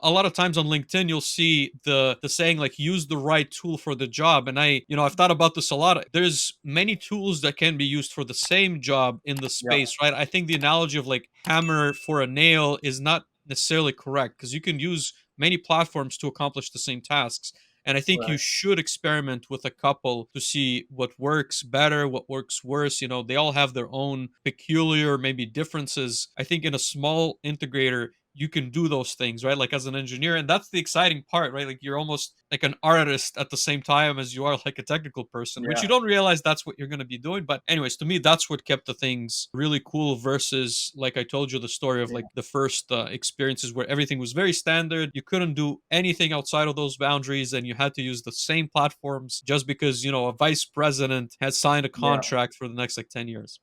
A lot of times on LinkedIn, you'll see the saying like use the right tool for the job. And I've thought about this a lot. There's many tools that can be used for the same job in the Yeah, space, right? I think the analogy of like hammer for a nail is not necessarily correct because you can use many platforms to accomplish the same tasks. And I think you right. should experiment with a couple to see what works better, what works worse. They all have their own peculiar, maybe differences. I think in a small integrator, you can do those things, right? Like as an engineer. And that's the exciting part, right? Like you're almost like an artist at the same time as you are like a technical person, which you Yeah, don't realize that's what you're going to be doing. But, anyways, to me, that's what kept the things really cool versus, like I told you, the story of yeah, like the first experiences where everything was very standard. You couldn't do anything outside of those boundaries and you had to use the same platforms just because, a vice president had signed a yeah. contract for the next like 10 years.